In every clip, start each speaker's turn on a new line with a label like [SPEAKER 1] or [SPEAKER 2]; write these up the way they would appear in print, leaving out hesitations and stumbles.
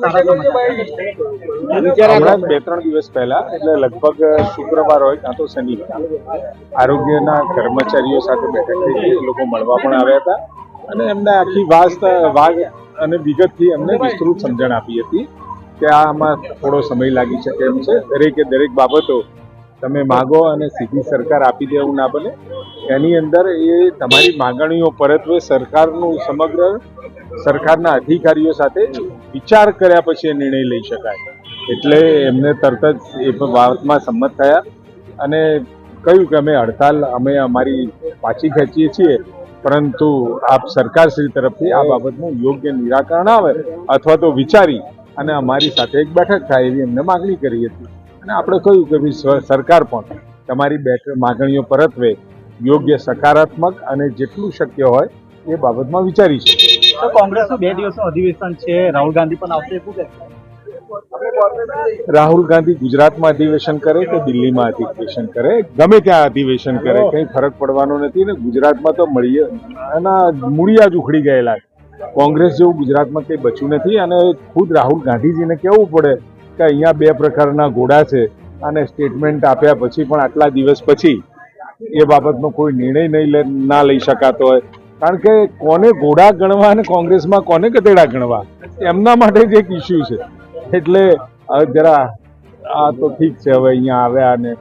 [SPEAKER 1] હમણાં 2-3 દિવસ પહેલા એટલે લગભગ શુક્રવાર હોય કાં તો શનિવાર આરોગ્યના કર્મચારીઓ સાથે બેઠક થઈ હતી. એ લોકો મળવા પણ આવ્યા હતા અને એમને આખી વાગ અને વિગતથી એમને વિસ્તૃત સમજણ આપી હતી કે આમાં થોડો સમય લાગી શકે એમ છે. દરેક બાબતો તમે માગો અને સીધી સરકાર આપી દે એવું ના બને. એની અંદર એ તમારી માંગણીઓ પરત્વે સરકારના અધિકારીઓ સાથે વિચાર કર્યા પછી એ નિર્ણય લઈ શકાય. એટલે એમને તરત જ એ વાતમાં સંમત થયા અને કહ્યું કે અમે અમારી પાછી ખેંચીએ છીએ, પરંતુ આપ સરકારશ્રી તરફથી આ બાબતનું યોગ્ય નિરાકરણ આવે અથવા તો વિચારી અને અમારી સાથે એક બેઠક થાય એવી એમને માગણી કરી હતી. અને આપણે કહ્યું કે સરકાર પણ તમારી માગણીઓ પરત્વે યોગ્ય સકારાત્મક અને જેટલું શક્ય હોય એ બાબતમાં વિચારી છે.
[SPEAKER 2] કોંગ્રેસનું 2 દિવસનું અધિવેશન છે, રાહુલ ગાંધી પણ આવશે.
[SPEAKER 1] રાહુલ ગાંધી ગુજરાતમાં અધિવેશન કરે કે દિલ્હીમાં અધિવેશન કરે, ગમે ત્યાં અધિવેશન કરે, કંઈ ફરક પડવાનો નથી. ને ગુજરાતમાં તો એના મૂળિયા જ ઉખડી ગયેલા છે. કોંગ્રેસ જેવું ગુજરાતમાં કંઈ બચ્યું નથી. અને ખુદ રાહુલ ગાંધીજીને કહેવું પડે કે અહીંયા 2 પ્રકારના ઘોડા છે અને સ્ટેટમેન્ટ આપ્યા પછી પણ આટલા દિવસ પછી એ બાબતનો કોઈ નિર્ણય ના લઈ શકાતો હોય. કારણ કે કોને ઘોડા ગણવા અને કોંગ્રેસમાં કોને ગધેડા ગણવા, એમના માટે જ એક ઇસ્યુ છે. એટલે જરા આ તો ઠીક છે, હવે અહીંયા આવ્યા અને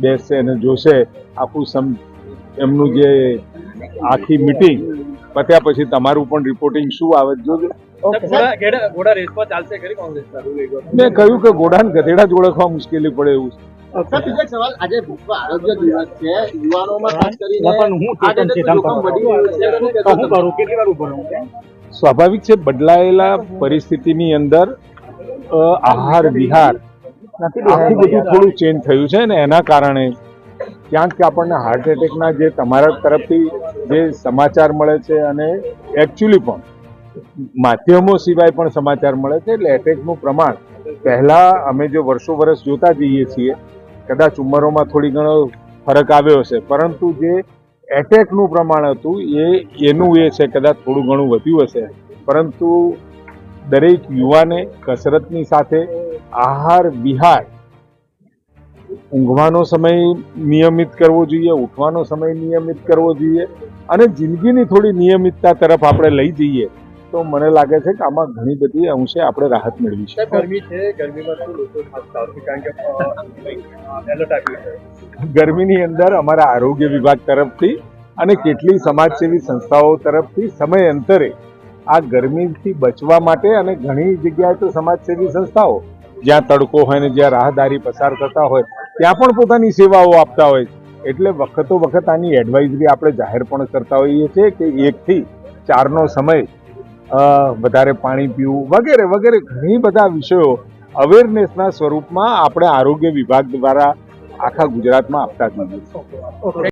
[SPEAKER 1] બેસશે અને જોશે આખું એમનું જે આખી મિટિંગ પત્યા પછી તમારું પણ રિપોર્ટિંગ શું આવે જોજો. મેં કહ્યું કે ઘોડા ને ગધેડા જ ઓળખવા મુશ્કેલી પડે એવું છે.
[SPEAKER 3] આજે વિશ્વ આરોગ્ય દિવસ છે, યુવાનોમાં ખાસ કરીને
[SPEAKER 1] સ્વાભાવિક છે, બદલાયેલા પરિસ્થિતિની અંદર આહાર વિહાર આખું બધું થોડું ચેન્જ થયું છે ને એના કારણે ક્યાંક આપણને હાર્ટ એટેકના જે તમારા તરફથી જે સમાચાર મળે છે અને એકચ્યુઅલી પણ માધ્યમો સિવાય પણ સમાચાર મળે છે. એટલે એટેકનું પ્રમાણ પહેલા અમે જો વર્ષો જોતા જઈએ છીએ, કદાચ ઉંમરોમાં થોડી ઘણો ફરક આવ્યો હશે, પરંતુ જે એટેકનું પ્રમાણ હતું એનું એ છે કદાચ થોડું ઘણું વધ્યું હશે. પરંતુ દરેક યુવાને કસરતની સાથે આહાર વિહાર, ઊંઘવાનો સમય નિયમિત કરવો જોઈએ, ઉઠવાનો સમય નિયમિત કરવો જોઈએ અને જિંદગીની થોડી નિયમિતતા તરફ આપણે લઈ જઈએ તો મને લાગે છે કે આમાં ઘણી બધી અંશે આપણે રાહત મેળવી શકીએ.
[SPEAKER 2] ગરમી છે, ગરમીમાં શું લોકો
[SPEAKER 1] ગરમીની અંદર અમારા આરોગ્ય વિભાગ તરફથી અને કેટલી સમાજસેવી સંસ્થાઓ તરફથી સમય અંતરે આ ગરમીથી બચવા માટે અને ઘણી જગ્યાએ તો સમાજસેવી સંસ્થાઓ જ્યાં તડકો હોય ને જ્યાં રાહદારી પસાર થતા હોય ત્યાં પણ પોતાની સેવાઓ આપતા હોય. એટલે વખતો વખત આની એડવાઇઝરી આપણે જાહેર પણ કરતા હોઈએ છીએ કે 1 થી 4નો સમય વધારે પાણી પીવું વગેરે વગેરે ઘણી બધા વિષયો અવેરનેસના સ્વરૂપમાં આપણે આરોગ્ય વિભાગ દ્વારા આખા ગુજરાતમાં આપતા જોઈએ.